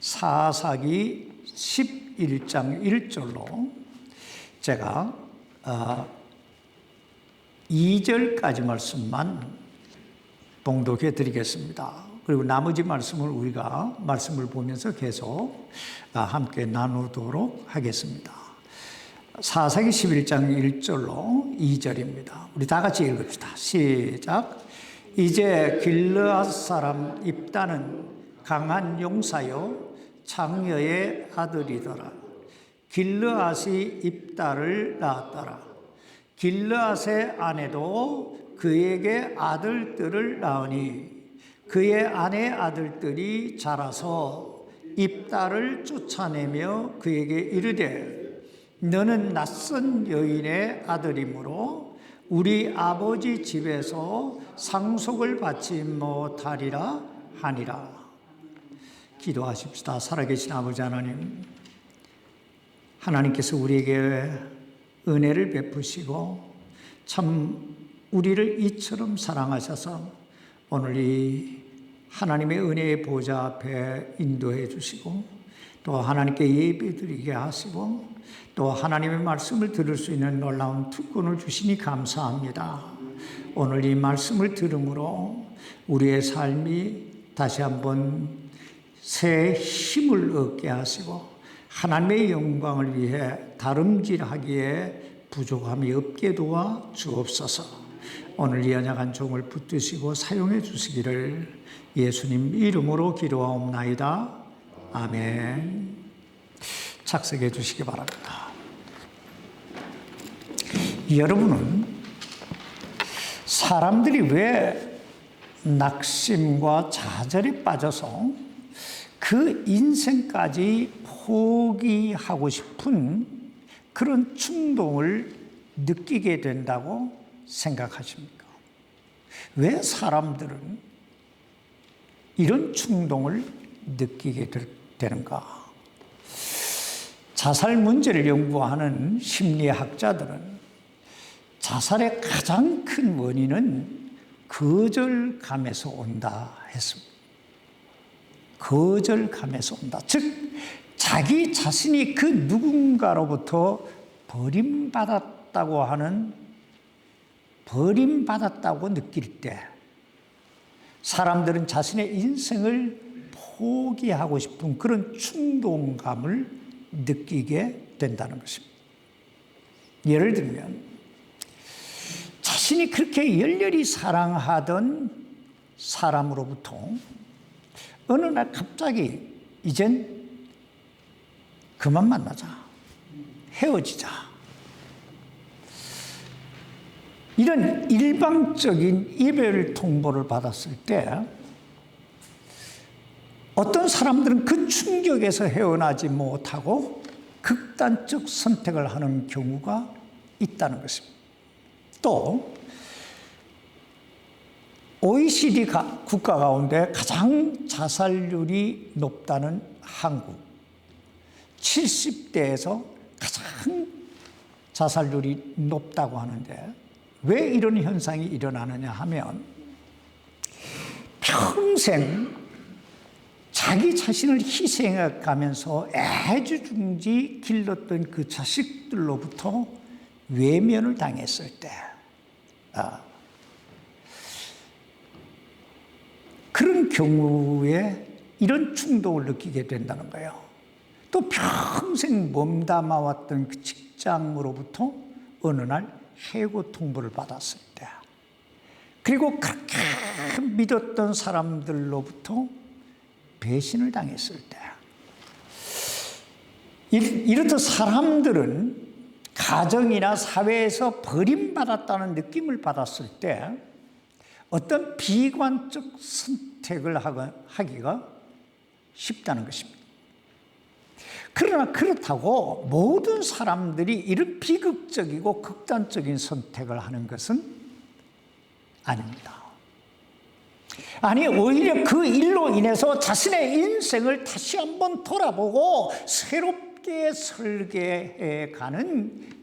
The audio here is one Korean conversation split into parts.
사사기 11장 1절로 제가 2절까지 말씀만 봉독해 드리겠습니다. 그리고 나머지 말씀을 우리가 말씀을 보면서 계속 함께 나누도록 하겠습니다. 사사기 11장 1절로 2절입니다. 우리 다 같이 읽읍시다. 시작. 이제 길르앗 사람 입다는 강한 용사요 창녀의 아들이더라. 길르앗이 입다를 낳았더라. 길르앗의 아내도 그에게 아들들을 낳으니 그의 아내 아들들이 자라서 입다를 쫓아내며 그에게 이르되 너는 낯선 여인의 아들이므로 우리 아버지 집에서 상속을 받지 못하리라 하니라. 기도하십시다. 살아계신 아버지 하나님, 하나님께서 우리에게 은혜를 베푸시고 참 우리를 이처럼 사랑하셔서 오늘 이 하나님의 은혜의 보좌 앞에 인도해 주시고 또 하나님께 예배드리게 하시고 또 하나님의 말씀을 들을 수 있는 놀라운 특권을 주시니 감사합니다. 오늘 이 말씀을 들음으로 우리의 삶이 다시 한번 새 힘을 얻게 하시고 하나님의 영광을 위해 다름질하기에 부족함이 없게 도와 주옵소서. 오늘 이 연약한 종을 붙드시고 사용해 주시기를 예수님 이름으로 기도하옵나이다. 아멘. 착석해 주시기 바랍니다. 여러분은 사람들이 왜 낙심과 좌절에 빠져서 그 인생까지 포기하고 싶은 그런 충동을 느끼게 된다고 생각하십니까? 왜 사람들은 이런 충동을 느끼게 되는가? 자살 문제를 연구하는 심리학자들은 자살의 가장 큰 원인은 거절감에서 온다 했습니다. 거절감에서 온다. 즉, 자기 자신이 그 누군가로부터 버림받았다고 느낄 때 사람들은 자신의 인생을 포기하고 싶은 그런 충동감을 느끼게 된다는 것입니다. 예를 들면 자신이 그렇게 열렬히 사랑하던 사람으로부터 어느 날 갑자기 이젠 그만 만나자, 헤어지자, 이런 일방적인 이별 통보를 받았을 때 어떤 사람들은 그 충격에서 헤어나지 못하고 극단적 선택을 하는 경우가 있다는 것입니다. 또 OECD 국가 가운데 가장 자살률이 높다는 한국, 70대에서 가장 자살률이 높다고 하는데 왜 이런 현상이 일어나느냐 하면 평생 자기 자신을 희생해 가면서 애지중지 길렀던 그 자식들로부터 외면을 당했을 때 그런 경우에 이런 충동을 느끼게 된다는 거예요. 또 평생 몸담아왔던 그 직장으로부터 어느 날 해고 통보를 받았을 때, 그리고 그렇게 믿었던 사람들로부터 배신을 당했을 때, 이렇듯 사람들은 가정이나 사회에서 버림받았다는 느낌을 받았을 때 어떤 비관적 선택을 하기가 쉽다는 것입니다. 그러나 그렇다고 모든 사람들이 이런 비극적이고 극단적인 선택을 하는 것은 아닙니다. 아니, 오히려 그 일로 인해서 자신의 인생을 다시 한번 돌아보고 새롭게 설계해가는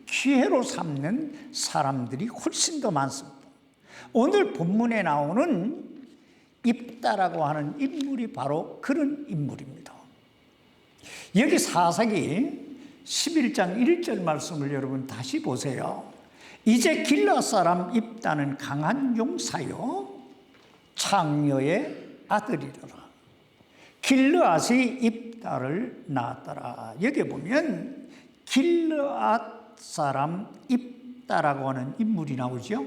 기회로 삼는 사람들이 훨씬 더 많습니다. 오늘 본문에 나오는 입다라고 하는 인물이 바로 그런 인물입니다. 여기 사사기 11장 1절 말씀을 여러분 다시 보세요. 이제 길르앗 사람 입다는 강한 용사요 창녀의 아들이더라. 길르앗이 입다를 낳았더라. 여기 보면 길르앗 사람 입다라고 하는 인물이 나오죠.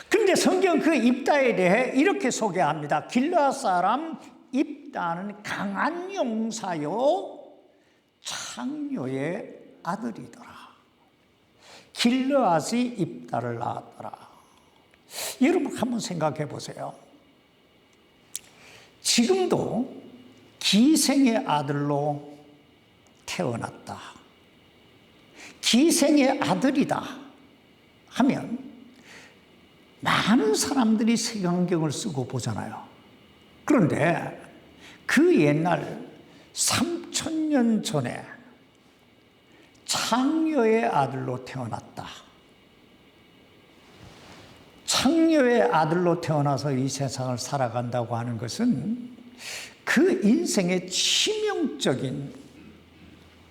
그런데 성경 그 입다에 대해 이렇게 소개합니다. 길르앗 사람 입다는 강한 용사요 창녀의 아들이더라. 길르앗이 입다를 낳았더라. 여러분 한번 생각해 보세요. 지금도 기생의 아들로 태어났다, 기생의 아들이다 하면 많은 사람들이 색안경을 쓰고 보잖아요. 그런데 그 옛날 3000년 전에 창녀의 아들로 태어났다, 창녀의 아들로 태어나서 이 세상을 살아간다고 하는 것은 그 인생의 치명적인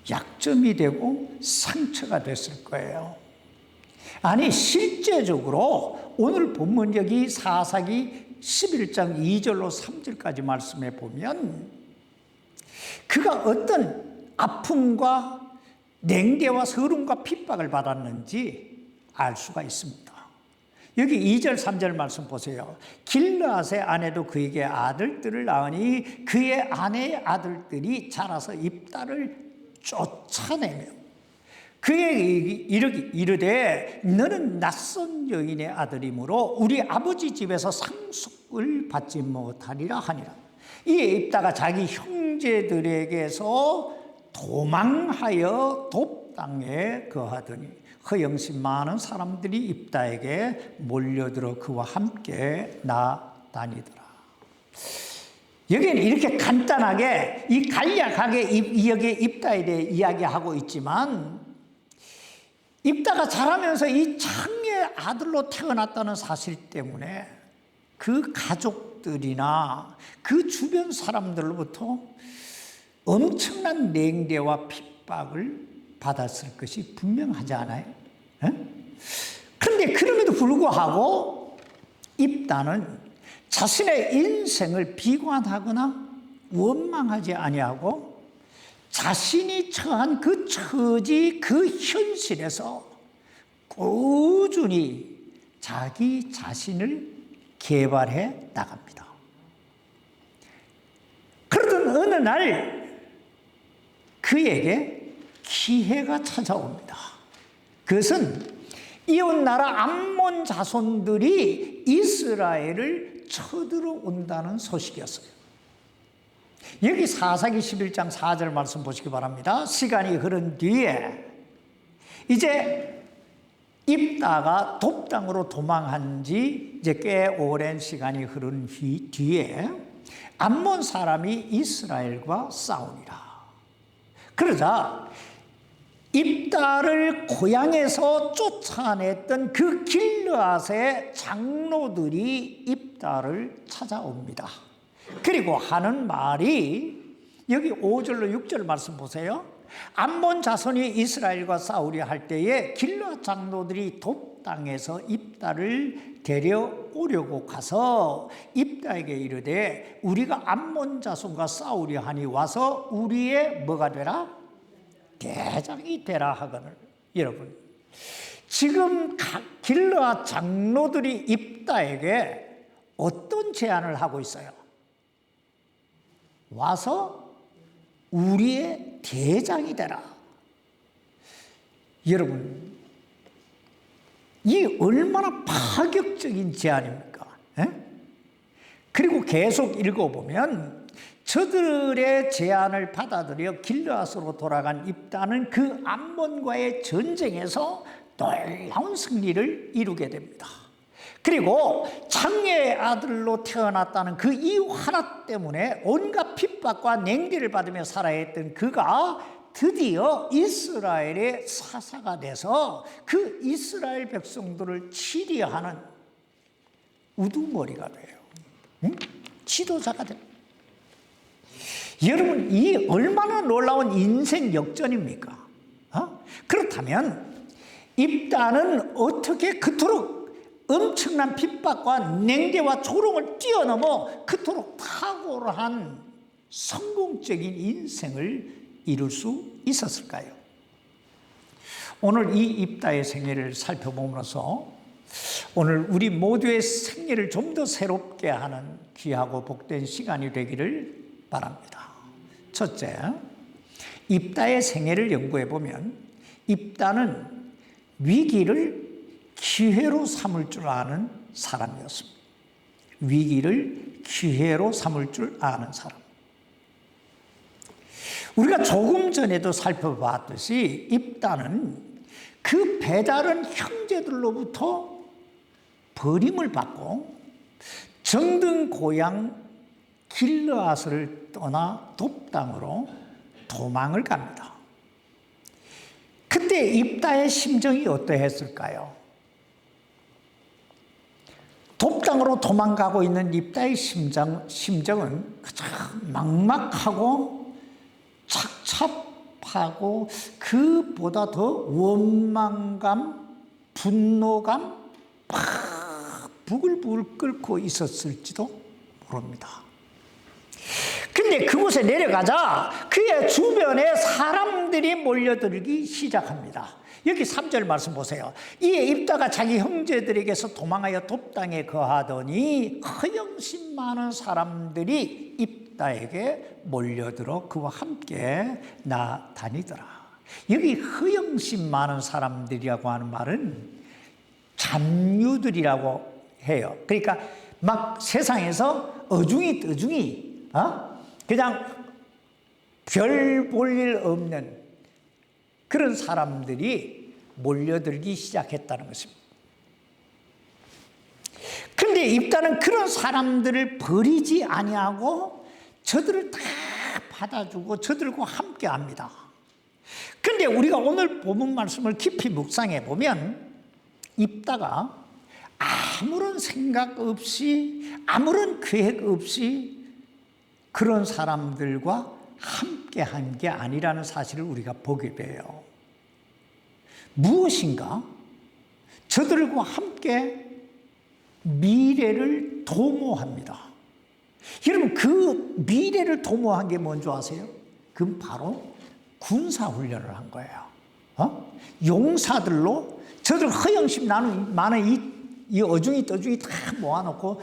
약점이 되고 상처가 됐을 거예요. 아니 실제적으로 오늘 본문 여기 사사기 11장 2절로 3절까지 말씀해 보면 그가 어떤 아픔과 냉대와 서름과 핍박을 받았는지 알 수가 있습니다. 여기 2절 3절 말씀 보세요. 길르앗의 아내도 그에게 아들들을 낳으니 그의 아내의 아들들이 자라서 입다를 쫓아내며 그에게 이르되 너는 낯선 여인의 아들이므로 우리 아버지 집에서 상속을 받지 못하리라 하니라. 이에 입다가 자기 형제들에게서 도망하여 돕 땅에 거하더니 허영심 많은 사람들이 입다에게 몰려들어 그와 함께 나다니더라. 여기는 이렇게 간단하게 이 간략하게 여기 입다에 대해 이야기하고 있지만 입다가 자라면서 이 창녀의 아들로 태어났다는 사실 때문에 그 가족들이나 그 주변 사람들로부터 엄청난 냉대와 핍박을 받았을 것이 분명하지 않아요? 그런데 그럼에도 불구하고 입다는 자신의 인생을 비관하거나 원망하지 아니하고 자신이 처한 그 처지, 그 현실에서 꾸준히 자기 자신을 개발해 나갑니다. 그러던 어느 날 그에게 기회가 찾아옵니다. 그것은 이웃나라 암몬 자손들이 이스라엘을 쳐들어온다는 소식이었어요. 여기 사사기 11장 4절 말씀 보시기 바랍니다. 시간이 흐른 뒤에 이제 입다가 돕당으로 도망한 지 이제 꽤 오랜 시간이 흐른 뒤에 암몬 사람이 이스라엘과 싸우니라. 그러자 입다를 고향에서 쫓아냈던 그 길르앗의 장로들이 입다를 찾아옵니다. 그리고 하는 말이 여기 5절로 6절 말씀 보세요. 암몬 자손이 이스라엘과 싸우려 할 때에 길르앗 장로들이 돕 땅에서 입다를 데려오려고 가서 입다에게 이르되 우리가 암몬 자손과 싸우려 하니 와서 우리의 뭐가 되라? 대장이 되라 하거늘. 여러분 지금 길르앗 장로들이 입다에게 어떤 제안을 하고 있어요? 와서 우리의 대장이 되라. 여러분 이 얼마나 파격적인 제안입니까? 그리고 계속 읽어보면 저들의 제안을 받아들여 길르앗으로 돌아간 입다는 그 암몬과의 전쟁에서 놀라운 승리를 이루게 됩니다. 그리고 창녀의 아들로 태어났다는 그 이유 하나 때문에 온갖 핍박과 냉대를 받으며 살아야 했던 그가 드디어 이스라엘의 사사가 돼서 그 이스라엘 백성들을 치리하는 우두머리가 돼요. 지도자가 됩니다. 여러분, 이 얼마나 놀라운 인생 역전입니까? 그렇다면 입다는 어떻게 그토록 엄청난 핍박과 냉대와 조롱을 뛰어넘어 그토록 탁월한 성공적인 인생을 이룰 수 있었을까요? 오늘 이 입다의 생애를 살펴보면서 오늘 우리 모두의 생애를 좀 더 새롭게 하는 귀하고 복된 시간이 되기를 바랍니다. 첫째, 입다의 생애를 연구해 보면 입다는 위기를 기회로 삼을 줄 아는 사람이었습니다. 위기를 기회로 삼을 줄 아는 사람. 우리가 조금 전에도 살펴봤듯이 입다는 그 배다른 형제들로부터 버림을 받고 정든 고향 길르앗을 떠나 돕당으로 도망을 갑니다. 그때 입다의 심정이 어떠했을까요? 돕당으로 도망가고 있는 입다의 심정은 가장 막막하고 착잡하고 그보다 더 원망감, 분노감 막 부글부글 끓고 있었을지도 모릅니다. 근데 그곳에 내려가자 그의 주변에 사람들이 몰려들기 시작합니다. 여기 3절 말씀 보세요. 이에 입다가 자기 형제들에게서 도망하여 돕당에 거하더니 허영심 많은 사람들이 입다에게 몰려들어 그와 함께 나다니더라. 여기 허영심 많은 사람들이라고 하는 말은 잔류들이라고 해요. 그러니까 막 세상에서 어중이 떠중이 그냥 별 볼 일 없는 그런 사람들이 몰려들기 시작했다는 것입니다. 그런데 입다는 그런 사람들을 버리지 아니하고 저들을 다 받아주고 저들과 함께합니다. 그런데 우리가 오늘 본문 말씀을 깊이 묵상해 보면 입다가 아무런 생각 없이 아무런 계획 없이 그런 사람들과 함께한 게 아니라는 사실을 우리가 보게 돼요. 무엇인가? 저들과 함께 미래를 도모합니다. 여러분, 그 미래를 도모한 게 뭔지 아세요? 그건 바로 군사훈련을 한 거예요. 용사들로 저들 허영심 많은 이 어중이 떠중이 다 모아놓고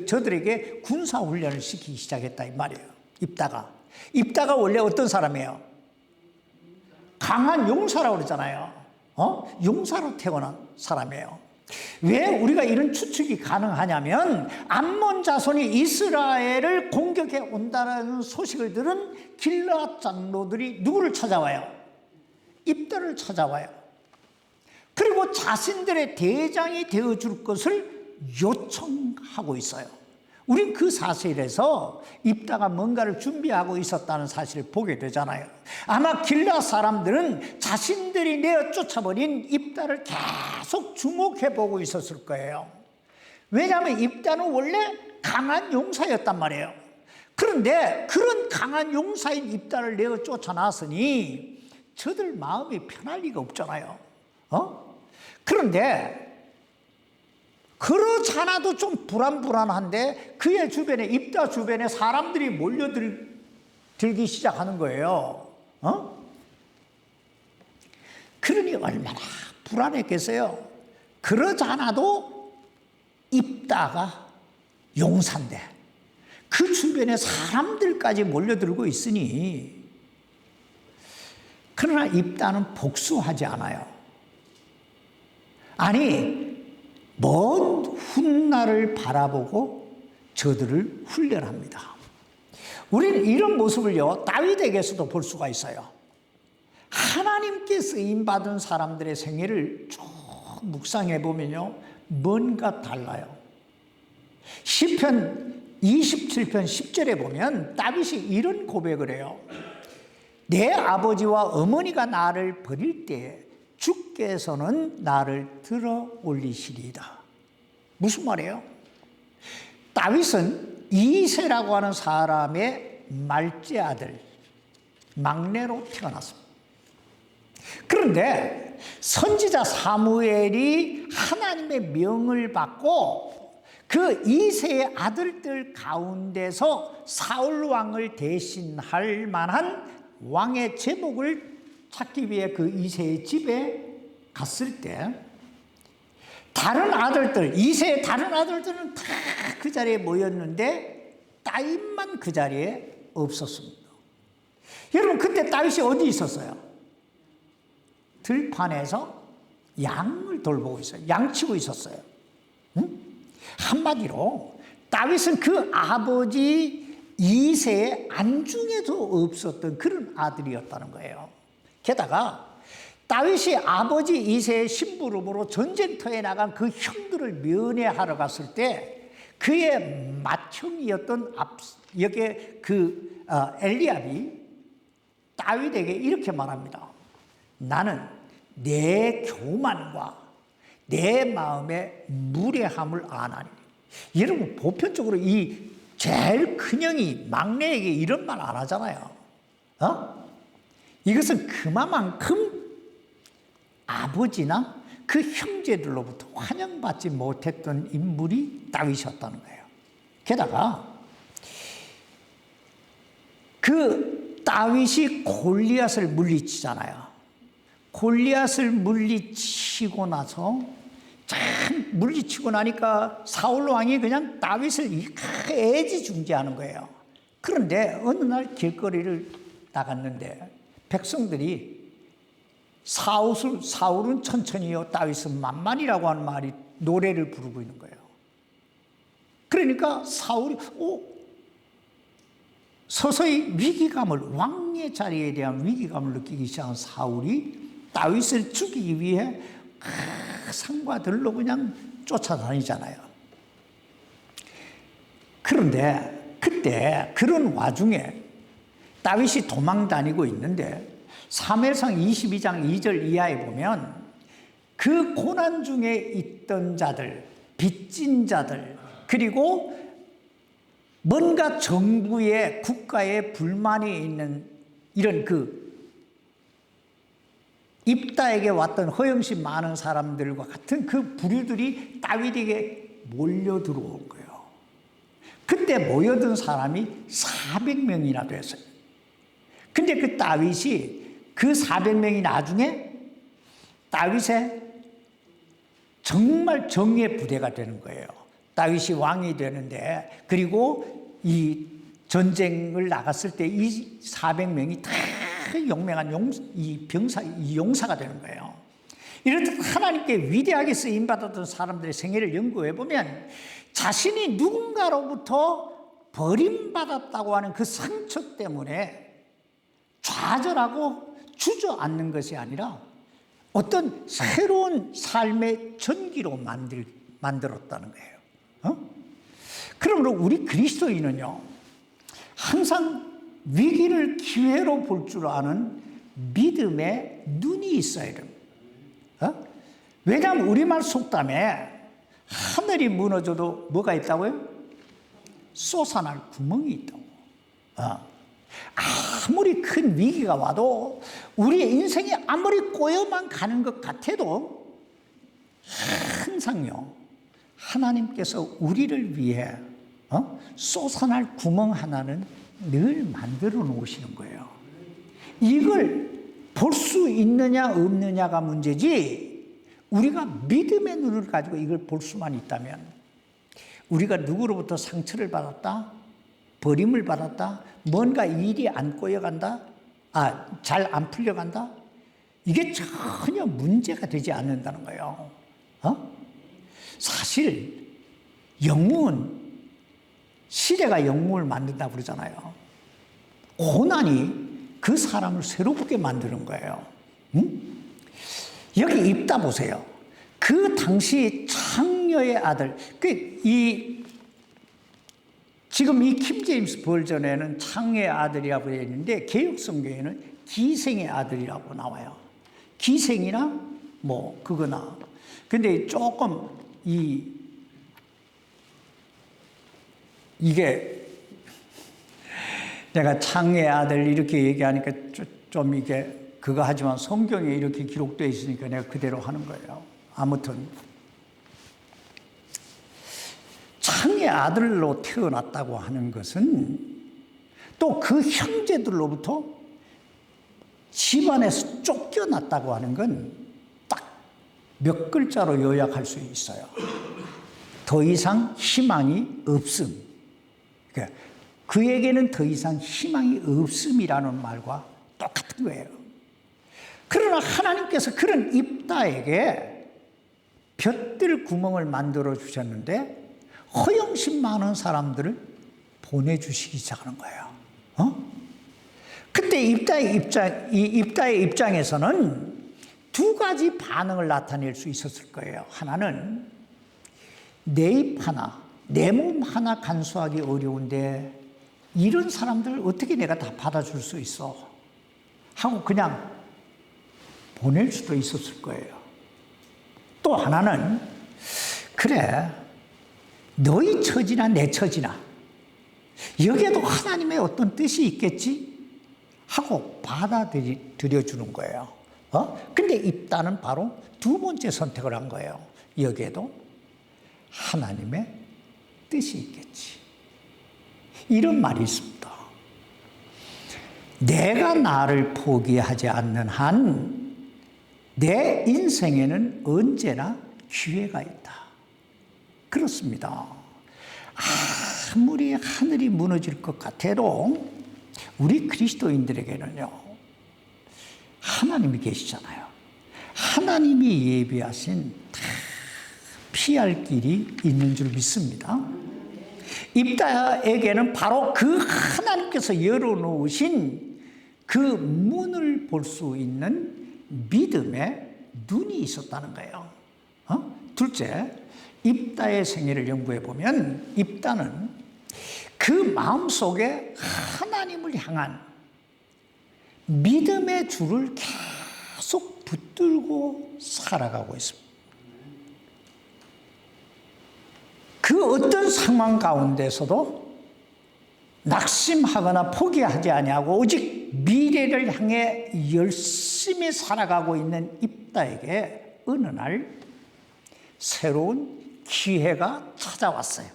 저들에게 군사훈련을 시키기 시작했다 이 말이에요. 입다가 원래 어떤 사람이에요? 강한 용사라고 그러잖아요. 용사로 태어난 사람이에요. 왜 우리가 이런 추측이 가능하냐면 암몬 자손이 이스라엘을 공격해 온다는 소식을 들은 길르앗 장로들이 누구를 찾아와요? 입다를 찾아와요. 그리고 자신들의 대장이 되어줄 것을 요청하고 있어요. 우린 그 사실에서 입다가 뭔가를 준비하고 있었다는 사실을 보게 되잖아요. 아마 길르앗 사람들은 자신들이 내어 쫓아버린 입다를 계속 주목해보고 있었을 거예요. 왜냐하면 입다는 원래 강한 용사였단 말이에요. 그런데 그런 강한 용사인 입다를 내어 쫓아놨으니 저들 마음이 편할 리가 없잖아요. 그런데 그렇잖아도 좀 불안한데 그의 주변에 입다 주변에 사람들이 몰려들기 시작하는 거예요. 그러니 얼마나 불안했겠어요. 그러잖아도 입다가 용사인데 그 주변에 사람들까지 몰려들고 있으니 그러나 입다는 복수하지 않아요. 아니 먼 훗날을 바라보고 저들을 훈련합니다. 우리는 이런 모습을요 다윗에게서도 볼 수가 있어요. 하나님께 쓰임받은 사람들의 생애를 쭉 묵상해 보면요 뭔가 달라요. 시편 27편 10절에 보면 다윗이 이런 고백을 해요. 내 아버지와 어머니가 나를 버릴 때에 주께서는 나를 들어 올리시리이다. 무슨 말이에요? 다윗은 이새라고 하는 사람의 말째 아들, 막내로 태어났습니다. 그런데 선지자 사무엘이 하나님의 명을 받고 그 이새의 아들들 가운데서 사울 왕을 대신할 만한 왕의 제목을 찾기 위해 그 이새의 집에 갔을 때 다른 아들들, 이새의 다른 아들들은 다 그 자리에 모였는데 다윗만 그 자리에 없었습니다. 여러분, 그때 다윗이 어디 있었어요? 들판에서 양을 돌보고 있어요. 양치고 있었어요. 응? 한마디로 다윗은 그 아버지 이새의 안중에도 없었던 그런 아들이었다는 거예요. 게다가 다윗이 아버지 이새의 심부름으로 전쟁터에 나간 그 형들을 면회하러 갔을 때 그의 맏형이었던 여기에 엘리압이 다윗에게 이렇게 말합니다. 나는 내 교만과 내 마음의 무례함을 아나니. 여러분, 보편적으로 이 제일 큰 형이 막내에게 이런 말 안 하잖아요. 이것은 그만큼 아버지나 그 형제들로부터 환영받지 못했던 인물이 다윗이었다는 거예요. 게다가 그 다윗이 골리앗을 물리치잖아요. 골리앗을 물리치고 나서 참 물리치고 나니까 사울 왕이 그냥 다윗을 애지중지하는 거예요. 그런데 어느 날 길거리를 나갔는데 백성들이 사울은 천천히요, 다윗은 만만이라고 하는 말이 노래를 부르고 있는 거예요. 그러니까 사울이 서서히 위기감을, 왕의 자리에 대한 위기감을 느끼기 시작한 사울이 다윗을 죽이기 위해 산과 들로 그냥 쫓아다니잖아요. 그런데 그때 그런 와중에 다윗이 도망 다니고 있는데 사무엘상 22장 2절 이하에 보면 그 고난 중에 있던 자들, 빚진 자들, 그리고 뭔가 정부의 국가에 불만이 있는 이런 입다에게 왔던 허영심 많은 사람들과 같은 그 부류들이 다윗에게 몰려 들어온 거예요. 그때 모여든 사람이 400명이나 됐어요. 근데 그 다윗이 그 400명이 나중에 다윗의 정말 정예 부대가 되는 거예요. 다윗이 왕이 되는데, 그리고 이 전쟁을 나갔을 때 이 400명이 다 용맹한 용사가 되는 거예요. 이렇듯 하나님께 위대하게 쓰임받았던 사람들의 생애를 연구해 보면 자신이 누군가로부터 버림받았다고 하는 그 상처 때문에 좌절하고 주저앉는 것이 아니라 어떤 새로운 삶의 전기로 만들었다는 거예요. 그러므로 우리 그리스도인은요, 항상 위기를 기회로 볼 줄 아는 믿음의 눈이 있어야 됩니다. 왜냐하면 우리말 속담에 하늘이 무너져도 뭐가 있다고요? 솟아날 구멍이 있다고. 아무리 큰 위기가 와도 우리의 인생이 아무리 꼬여만 가는 것 같아도 항상요, 하나님께서 우리를 위해 솟아날 구멍 하나는 늘 만들어 놓으시는 거예요. 이걸 볼 수 있느냐 없느냐가 문제지, 우리가 믿음의 눈을 가지고 이걸 볼 수만 있다면, 우리가 누구로부터 상처를 받았다, 버림을 받았다, 뭔가 일이 안 꼬여간다, 잘 안 풀려간다, 이게 전혀 문제가 되지 않는다는 거예요. 사실 영웅은, 시대가 영웅을 만든다고 그러잖아요. 고난이 그 사람을 새롭게 만드는 거예요. 여기 입다 보세요. 그 당시 창녀의 아들, 지금 이 킹제임스 버전에는 창녀의 아들이라고 되어 있는데 개역 성경에는 기생의 아들이라고 나와요. 기생이나 뭐 그거나. 근데 조금 이게 내가 창의 아들 이렇게 얘기하니까 좀 이게 그거 하지만 성경에 이렇게 기록되어 있으니까 내가 그대로 하는 거예요. 아무튼 창의 아들로 태어났다고 하는 것은 또 그 형제들로부터 집안에서 쫓겨났다고 하는 건 딱 몇 글자로 요약할 수 있어요. 더 이상 희망이 없음. 그에게는 더 이상 희망이 없음이라는 말과 똑같은 거예요. 그러나 하나님께서 그런 입다에게 볕들 구멍을 만들어 주셨는데 허영심 많은 사람들을 보내주시기 시작하는 거예요. 그때 입다의 입장에서는 두 가지 반응을 나타낼 수 있었을 거예요. 하나는 내 입 하나, 내 몸 하나 간수하기 어려운데 이런 사람들을 어떻게 내가 다 받아줄 수 있어? 하고 그냥 보낼 수도 있었을 거예요. 또 하나는 그래, 너희 처지나 내 처지나 여기에도 하나님의 어떤 뜻이 있겠지? 하고 받아들여 주는 거예요. 근데 입다는 바로 두 번째 선택을 한 거예요. 여기에도 하나님의 뜻이 있겠지. 이런 말이 있습니다. 내가 나를 포기하지 않는 한 내 인생에는 언제나 기회가 있다. 그렇습니다. 아무리 하늘이 무너질 것 같아도 우리 그리스도인들에게는요, 하나님이 계시잖아요. 하나님이 예비하신 다 피할 길이 있는 줄 믿습니다. 입다에게는 바로 그 하나님께서 열어놓으신 그 문을 볼 수 있는 믿음의 눈이 있었다는 거예요. 둘째, 입다의 생애를 연구해 보면 입다는 그 마음속에 하나님을 향한 믿음의 줄을 계속 붙들고 살아가고 있습니다. 그 어떤 상황 가운데서도 낙심하거나 포기하지 아니하고 오직 미래를 향해 열심히 살아가고 있는 입다에게 어느 날 새로운 기회가 찾아왔어요.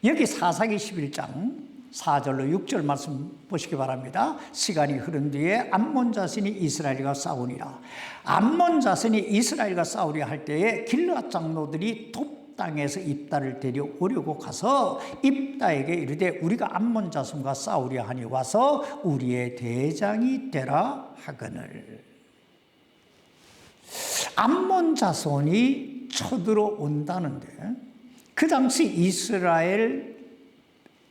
여기 사사기 11장 4절로 6절 말씀 보시기 바랍니다. 시간이 흐른 뒤에 암몬 자손이 이스라엘과 싸우니라. 암몬 자손이 이스라엘과 싸우려 할 때에 길르앗 장로들이 땅에서 입다를 데려오려고 가서 입다에게 이르되 우리가 암몬 자손과 싸우려 하니 와서 우리의 대장이 되라 하거늘. 암몬 자손이 쳐들어온다는데 그 당시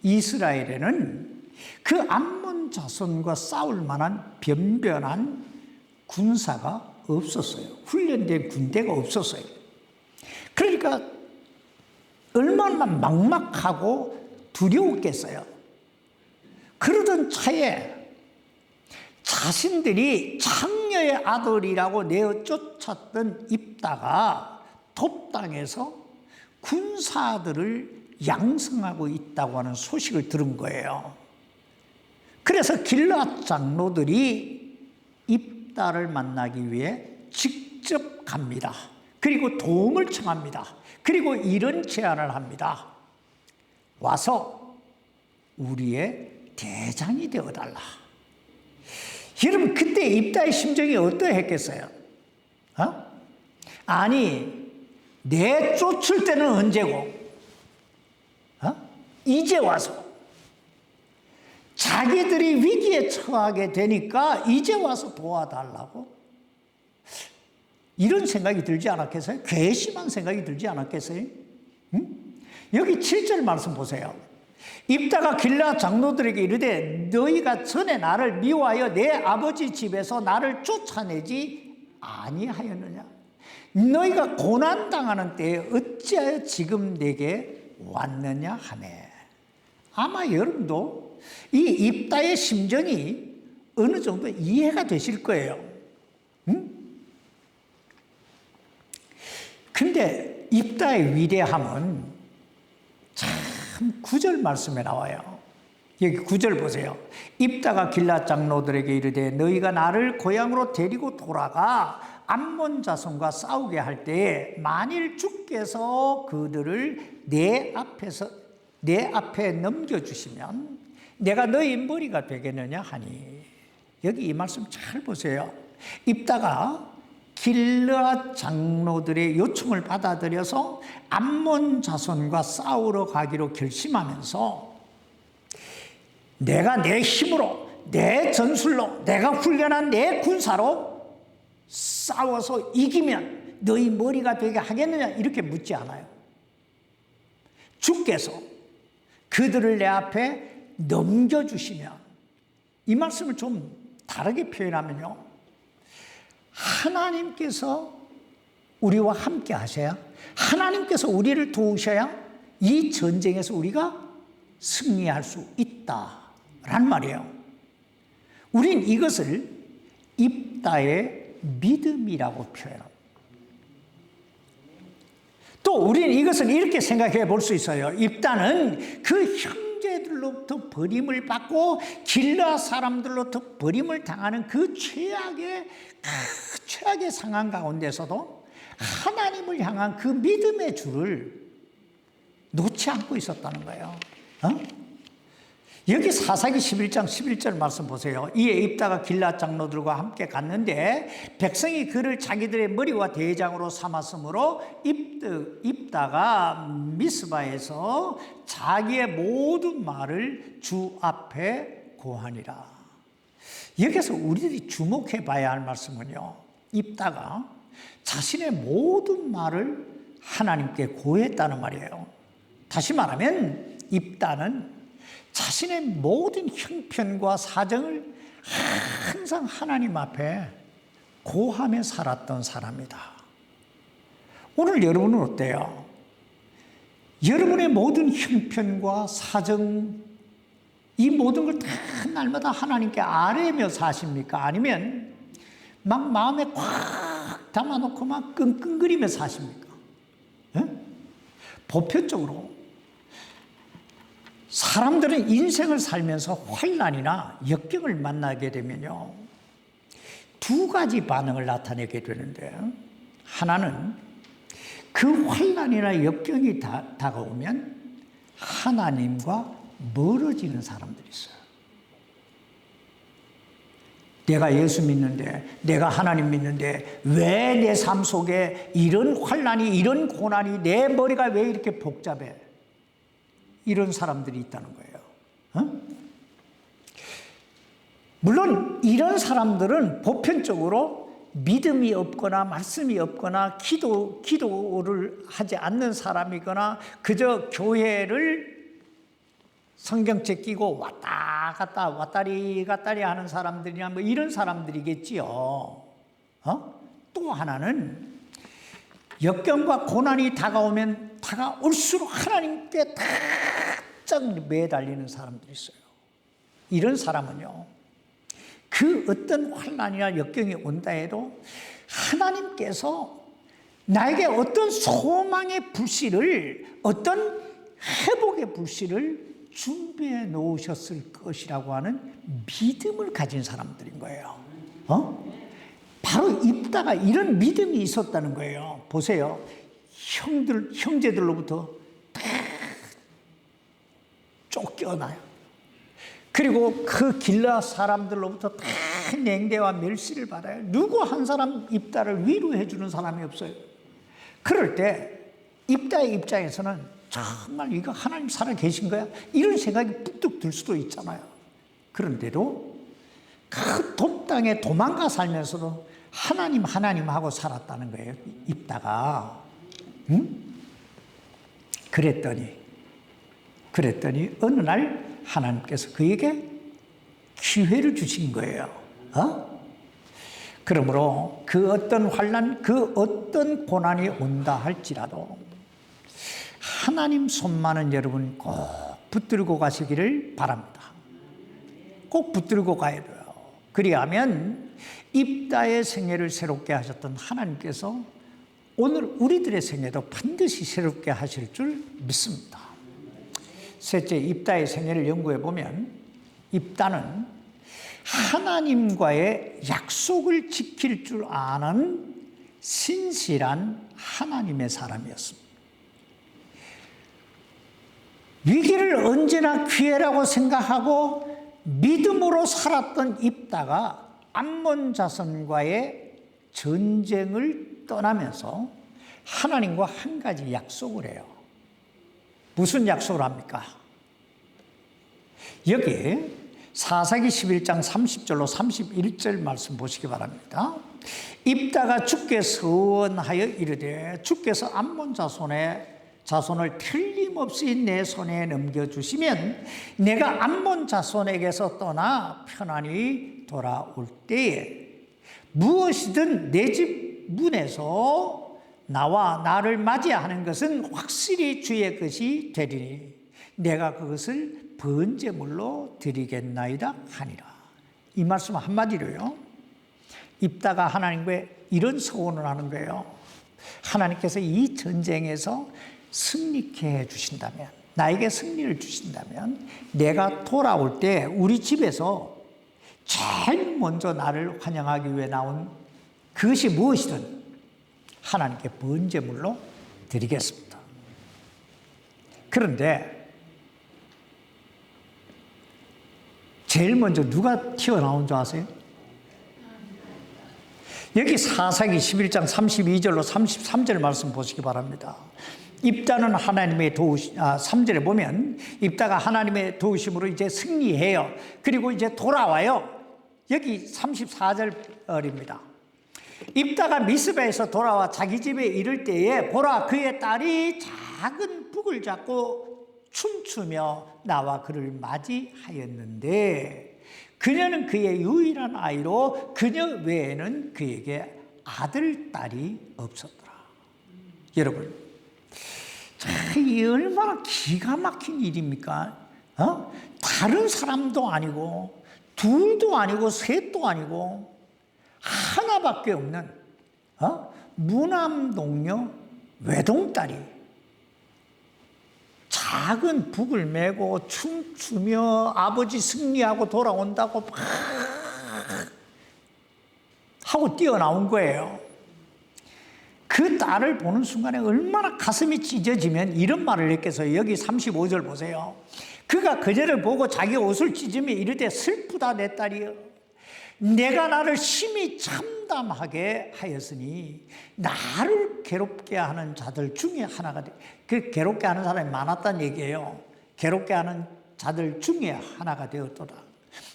이스라엘에는 그 암몬 자손과 싸울 만한 변변한 군사가 없었어요. 훈련된 군대가 없었어요. 그러니까 얼마나 막막하고 두려웠겠어요. 그러던 차에 자신들이 창녀의 아들이라고 내어 쫓았던 입다가 톱땅에서 군사들을 양성하고 있다고 하는 소식을 들은 거예요. 그래서 길르앗 장로들이 입다를 만나기 위해 직접 갑니다. 그리고 도움을 청합니다. 그리고 이런 제안을 합니다. 와서 우리의 대장이 되어달라. 여러분 그때 입다의 심정이 어떠했겠어요? 아니 내 쫓을 때는 언제고 이제 와서 자기들이 위기에 처하게 되니까 이제 와서 도와달라고? 이런 생각이 들지 않았겠어요? 괘씸한 생각이 들지 않았겠어요? 여기 7절 말씀 보세요. 입다가 길르앗 장로들에게 이르되 너희가 전에 나를 미워하여 내 아버지 집에서 나를 쫓아내지 아니하였느냐? 너희가 고난당하는 때에 어찌하여 지금 내게 왔느냐 하네. 아마 여러분도 이 입다의 심정이 어느 정도 이해가 되실 거예요. 근데 입다의 위대함은 참 9절 말씀에 나와요. 여기 9절 보세요. 입다가 길앗 장로들에게 이르되 너희가 나를 고향으로 데리고 돌아가 암몬 자손과 싸우게 할 때에 만일 주께서 그들을 내 앞에 넘겨주시면 내가 너희 머리가 되겠느냐 하니. 여기 이 말씀 잘 보세요. 입다가 길앗 장로들의 요청을 받아들여서 암몬 자손과 싸우러 가기로 결심하면서 내가 내 힘으로, 내 전술로, 내가 훈련한 내 군사로 싸워서 이기면 너희 머리가 되게 하겠느냐 이렇게 묻지 않아요. 주께서 그들을 내 앞에 넘겨주시면, 이 말씀을 좀 다르게 표현하면요, 하나님께서 우리와 함께 하셔야, 하나님께서 우리를 도우셔야 이 전쟁에서 우리가 승리할 수 있다란 말이에요. 우린 이것을 입다의 믿음이라고 표현합니다. 또 우리는 이것을 이렇게 생각해 볼 수 있어요. 입다는 그 형제들로부터 버림을 받고 길앗 사람들로부터 버림을 당하는 그 최악의 상황 가운데서도 하나님을 향한 그 믿음의 줄을 놓지 않고 있었다는 거예요. 여기 사사기 11장 11절 말씀 보세요. 이에 입다가 길앗 장로들과 함께 갔는데 백성이 그를 자기들의 머리와 대장으로 삼았으므로 입다가 미스바에서 자기의 모든 말을 주 앞에 고하니라. 여기서 우리들이 주목해 봐야 할 말씀은요, 입다가 자신의 모든 말을 하나님께 고했다는 말이에요. 다시 말하면 입다는 자신의 모든 형편과 사정을 항상 하나님 앞에 고하며 살았던 사람이다. 오늘 여러분은 어때요? 여러분의 모든 형편과 사정, 이 모든 걸 다 날마다 하나님께 아뢰며 사십니까? 아니면 막 마음에 꽉 담아놓고 막 끙끙거리며 사십니까? 보편적으로 사람들은 인생을 살면서 환난이나 역경을 만나게 되면요, 두 가지 반응을 나타내게 되는데, 하나는 그 환난이나 역경이 다가오면 하나님과 멀어지는 사람들이 있어요. 내가 예수 믿는데, 내가 하나님 믿는데 왜 내 삶 속에 이런 환난이, 이런 고난이, 내 머리가 왜 이렇게 복잡해? 이런 사람들이 있다는 거예요. 물론 이런 사람들은 보편적으로 믿음이 없거나 말씀이 없거나 기도를 하지 않는 사람이거나 그저 교회를 성경책 끼고 왔다 갔다 왔다리 갔다리 하는 사람들이나 뭐 이런 사람들이겠지요. 또 하나는 역경과 고난이 다가올수록 하나님께 바짝 매달리는 사람들이 있어요. 이런 사람은요, 그 어떤 환난이나 역경이 온다 해도 하나님께서 나에게 어떤 소망의 불씨를, 어떤 회복의 불씨를 준비해 놓으셨을 것이라고 하는 믿음을 가진 사람들인 거예요. 바로 입다가 이런 믿음이 있었다는 거예요. 보세요. 형제들로부터 다 쫓겨나요. 그리고 그 길앗 사람들로부터 다 냉대와 멸시를 받아요. 누구 한 사람 입다를 위로해 주는 사람이 없어요. 그럴 때 입다의 입장에서는 정말 이거 하나님 살아 계신 거야? 이런 생각이 뚝뚝 들 수도 있잖아요. 그런데도 그 돕당에 도망가 살면서도 하나님 하고 살았다는 거예요. 입다가. 그랬더니 어느 날 하나님께서 그에게 기회를 주신 거예요. 그러므로 그 어떤 환난, 그 어떤 고난이 온다 할지라도 하나님 손만은 여러분 꼭 붙들고 가시기를 바랍니다. 꼭 붙들고 가야 돼요. 그리하면 입다의 생애를 새롭게 하셨던 하나님께서 오늘 우리들의 생애도 반드시 새롭게 하실 줄 믿습니다. 셋째, 입다의 생애를 연구해 보면 입다는 하나님과의 약속을 지킬 줄 아는 신실한 하나님의 사람이었습니다. 위기를 언제나 기회라고 생각하고 믿음으로 살았던 입다가 암몬 자손과의 전쟁을 떠나면서 하나님과 한 가지 약속을 해요. 무슨 약속을 합니까? 여기 사사기 11장 30절로 31절 말씀 보시기 바랍니다. 입다가 주께 서원하여 이르되 주께서 암몬 자손을 틀림없이 내 손에 넘겨주시면 내가 암몬 자손에게서 떠나 편안히 돌아올 때에 무엇이든 내 집 문에서 나와 나를 맞이하는 것은 확실히 주의 것이 되리니 내가 그것을 번제물로 드리겠나이다 하니라. 이 말씀 한마디로요, 입다가 하나님께 이런 소원을 하는 거예요. 하나님께서 이 전쟁에서 승리케 해주신다면, 나에게 승리를 주신다면 내가 돌아올 때 우리 집에서 제일 먼저 나를 환영하기 위해 나온 그것이 무엇이든 하나님께 번제물로 드리겠습니다. 그런데 제일 먼저 누가 튀어나온 줄 아세요? 여기 사사기 11장 32절로 33절 말씀 보시기 바랍니다. 입다는 하나님의 3절에 보면 입다가 하나님의 도우심으로 이제 승리해요. 그리고 이제 돌아와요. 여기 34절입니다. 입다가 미스바에서 돌아와 자기 집에 이를 때에 보라, 그의 딸이 작은 북을 잡고 춤추며 나와 그를 맞이하였는데 그녀는 그의 유일한 아이로 그녀 외에는 그에게 아들, 딸이 없었더라. 여러분, 이 얼마나 기가 막힌 일입니까? 다른 사람도 아니고 둘도 아니고 셋도 아니고 하나밖에 없는 무남동녀 외동딸이 작은 북을 메고 춤추며 아버지 승리하고 돌아온다고 막 하고 뛰어나온 거예요. 그 딸을 보는 순간에 얼마나 가슴이 찢어지면 이런 말을 했겠어요. 여기 35절 보세요. 그가 그녀를 보고 자기 옷을 찢으며 이르되 슬프다 내 딸이여, 내가 나를 심히 참담하게 하였으니 나를 괴롭게 하는 자들 중에 하나가 돼. 그 괴롭게 하는 사람이 많았다는 얘기예요. 괴롭게 하는 자들 중에 하나가 되었도다.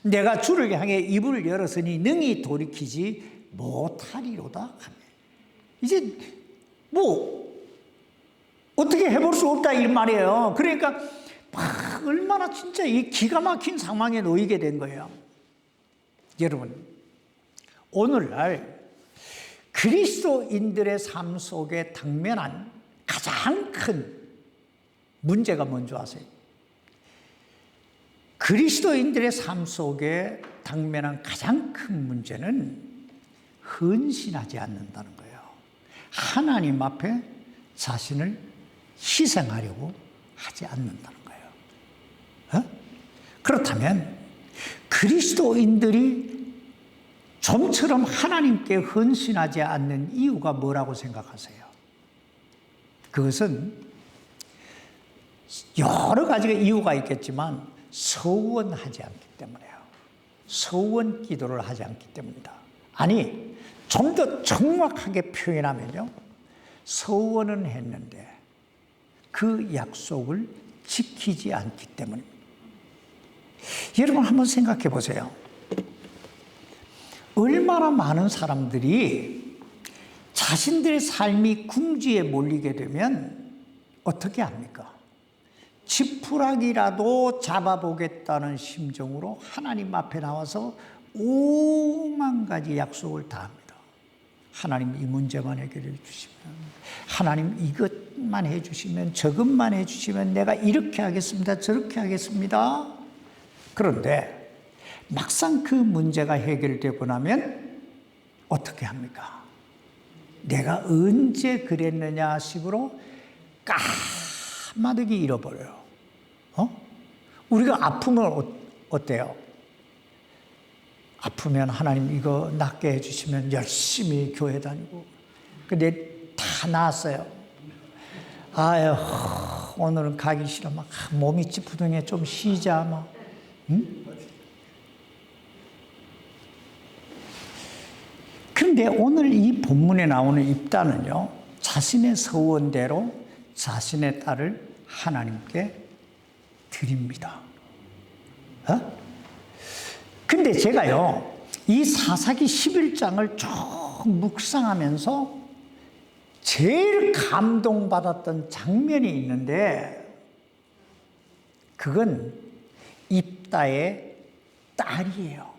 내가 주를 향해 입을 열었으니 능히 돌이키지 못하리로다 하며. 이제 뭐 어떻게 해볼 수 없다 이 말이에요. 그러니까 막 얼마나 진짜 이 기가 막힌 상황에 놓이게 된 거예요. 여러분, 오늘날 그리스도인들의 삶 속에 당면한 가장 큰 문제가 뭔지 아세요? 그리스도인들의 삶 속에 당면한 가장 큰 문제는 헌신하지 않는다는 거예요. 하나님 앞에 자신을 희생하려고 하지 않는다는 거예요. 그렇다면 그리스도인들이 좀처럼 하나님께 헌신하지 않는 이유가 뭐라고 생각하세요? 그것은 여러 가지가 이유가 있겠지만 서원하지 않기 때문이에요. 서원 기도를 하지 않기 때문이다. 아니, 좀 더 정확하게 표현하면요, 서원은 했는데 그 약속을 지키지 않기 때문입니다. 여러분 한번 생각해 보세요. 얼마나 많은 사람들이 자신들의 삶이 궁지에 몰리게 되면 어떻게 합니까? 지푸라기라도 잡아보겠다는 심정으로 하나님 앞에 나와서 오만 가지 약속을 다 합니다. 하나님 이 문제만 해결해 주시면, 하나님 이것만 해주시면, 저것만 해주시면 내가 이렇게 하겠습니다, 저렇게 하겠습니다. 그런데 막상 그 문제가 해결되고 나면 어떻게 합니까? 내가 언제 그랬느냐 식으로 까마득히 잃어버려요. 우리가 아프면 어때요? 아프면 하나님 이거 낫게 해주시면 열심히 교회 다니고. 근데 다 나았어요. 아유, 오늘은 가기 싫어. 막 몸이 찌푸둥해. 좀 쉬자. 막. 응? 그런데 오늘 이 본문에 나오는 입다는요, 자신의 서원대로 자신의 딸을 하나님께 드립니다. 근데 제가요, 이 사사기 11장을 쭉 묵상하면서 제일 감동받았던 장면이 있는데, 그건 입다의 딸이에요.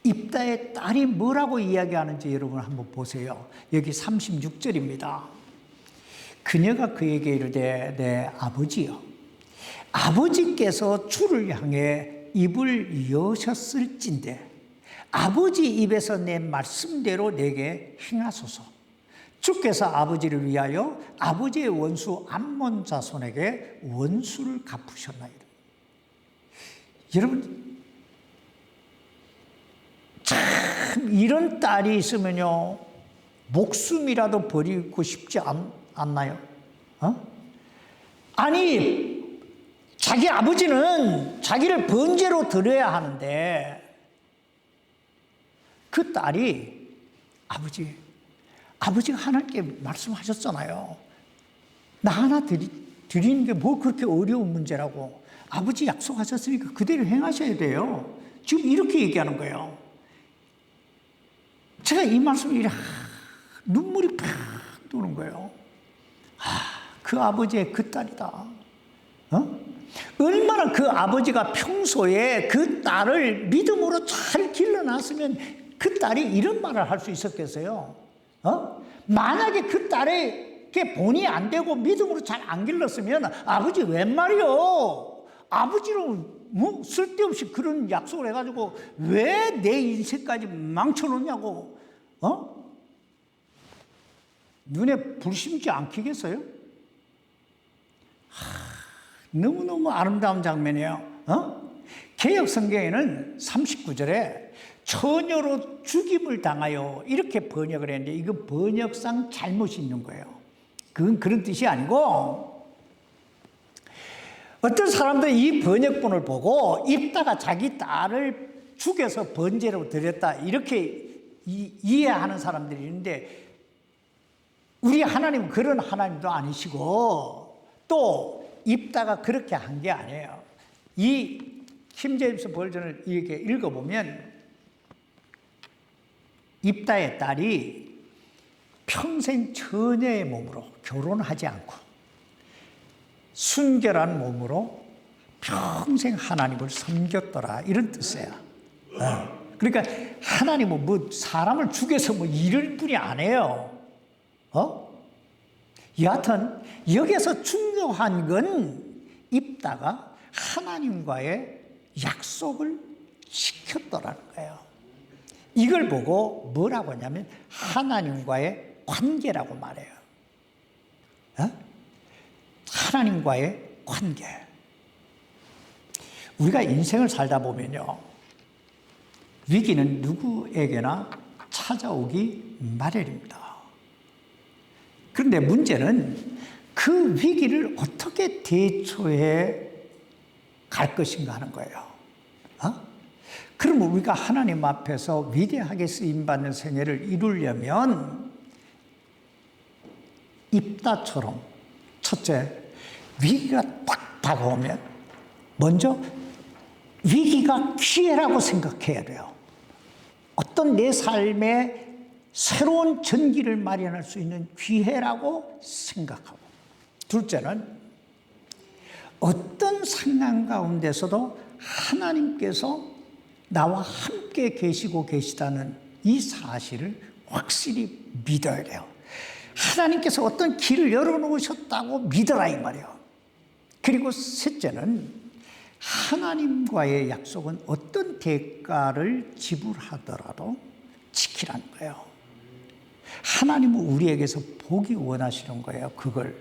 입다의 딸이 뭐라고 이야기하는지 여러분 한번 보세요. 여기 36절입니다. 그녀가 그에게 이르되 내 아버지여, 아버지께서 주를 향해 입을 여셨을진데 아버지 입에서 내 말씀대로 내게 행하소서. 주께서 아버지를 위하여 아버지의 원수 암몬 자손에게 원수를 갚으셨나이다. 여러분, 참 이런 딸이 있으면요, 목숨이라도 버리고 싶지 않나요? 아니, 자기 아버지는 자기를 번제로 드려야 하는데 그 딸이 아버지가 하나님께 말씀하셨잖아요. 나 하나 드리는 게 뭐 그렇게 어려운 문제라고. 아버지 약속하셨으니까 그대로 행하셔야 돼요. 지금 이렇게 얘기하는 거예요. 제가 이 말씀을 눈물이 팍 도는 거예요. 그 아버지의 그 딸이다. 얼마나 그 아버지가 평소에 그 딸을 믿음으로 잘 길러놨으면 그 딸이 이런 말을 할 수 있었겠어요? 만약에 그 딸에게 본이 안 되고 믿음으로 잘 안 길렀으면 아버지 웬 말이요? 아버지로 뭐 쓸데없이 그런 약속을 해가지고 왜 내 인생까지 망쳐놓냐고. 눈에 불 심지 않겠어요? 너무너무 아름다운 장면이에요. 개역 성경에는 39절에 처녀로 죽임을 당하여 이렇게 번역을 했는데 이거 번역상 잘못이 있는 거예요. 그건 그런 뜻이 아니고, 어떤 사람들은 이 번역본을 보고 입다가 자기 딸을 죽여서 번제로 드렸다 이렇게 이해하는 사람들이 있는데, 우리 하나님은 그런 하나님도 아니시고 또 입다가 그렇게 한 게 아니에요. 이 킹제임스 버전을 이렇게 읽어보면 입다의 딸이 평생 처녀의 몸으로 결혼하지 않고 순결한 몸으로 평생 하나님을 섬겼더라, 이런 뜻이에요. 그러니까 하나님은 뭐 사람을 죽여서 뭐 이럴 뿐이 아니에요. 여하튼 여기서 중요한 건 입다가 하나님과의 약속을 지켰더라는 거예요. 이걸 보고 뭐라고 하냐면 하나님과의 관계라고 말해요. 하나님과의 관계. 우리가 인생을 살다 보면요, 위기는 누구에게나 찾아오기 마련입니다. 그런데 문제는 그 위기를 어떻게 대처해 갈 것인가 하는 거예요. 그러면 우리가 하나님 앞에서 위대하게 쓰임받는 생애를 이루려면 입다처럼, 첫째, 위기가 딱 다가오면 먼저 위기가 기회라고 생각해야 돼요. 어떤 내 삶에 새로운 전기를 마련할 수 있는 기회라고 생각하고, 둘째는 어떤 상황 가운데서도 하나님께서 나와 함께 계시고 계시다는 이 사실을 확실히 믿어야 돼요. 하나님께서 어떤 길을 열어놓으셨다고 믿어라, 이 말이에요. 그리고 셋째는 하나님과의 약속은 어떤 대가를 지불하더라도 지키라는 거예요. 하나님은 우리에게서 보기 원하시는 거예요. 그걸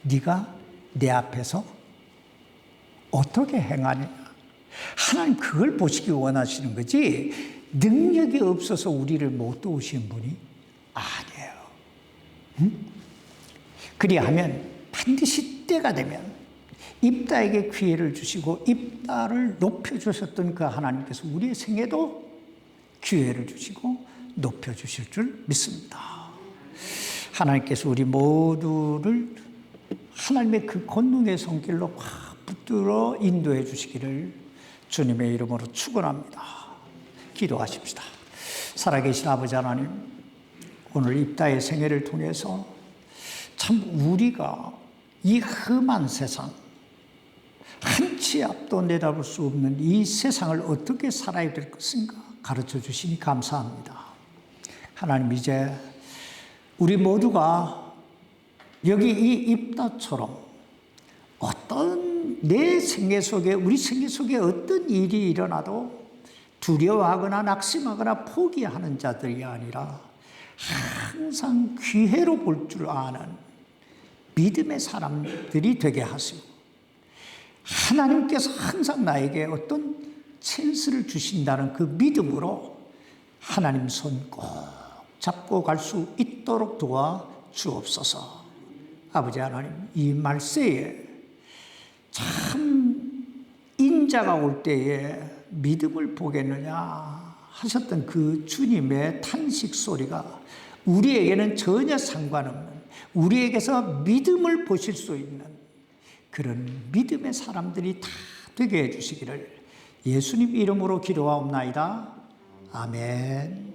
네가 내 앞에서 어떻게 행하느냐. 하나님 그걸 보시기 원하시는 거지, 능력이 없어서 우리를 못 도우신 분이 아니에요. 그리하면 반드시 때가 되면 입다에게 기회를 주시고 입다를 높여주셨던 그 하나님께서 우리의 생애도 기회를 주시고 높여주실 줄 믿습니다. 하나님께서 우리 모두를 하나님의 그 권능의 손길로 확 붙들어 인도해 주시기를 주님의 이름으로 축원합니다. 기도하십시다. 살아계신 아버지 하나님, 오늘 입다의 생애를 통해서 참 우리가 이 험한 세상, 한치 앞도 내다볼 수 없는 이 세상을 어떻게 살아야 될 것인가 가르쳐 주시니 감사합니다. 하나님, 이제 우리 모두가 여기 이 입다처럼 어떤 내 생애 속에, 우리 생애 속에 어떤 일이 일어나도 두려워하거나 낙심하거나 포기하는 자들이 아니라 항상 기회로 볼 줄 아는 믿음의 사람들이 되게 하시고, 하나님께서 항상 나에게 어떤 찬스를 주신다는 그 믿음으로 하나님 손 꼭 잡고 갈 수 있도록 도와 주옵소서. 아버지 하나님, 이 말세에 참 인자가 올 때에 믿음을 보겠느냐 하셨던 그 주님의 탄식 소리가 우리에게는 전혀 상관없는, 우리에게서 믿음을 보실 수 있는 그런 믿음의 사람들이 다 되게 해주시기를 예수님 이름으로 기도하옵나이다. 아멘.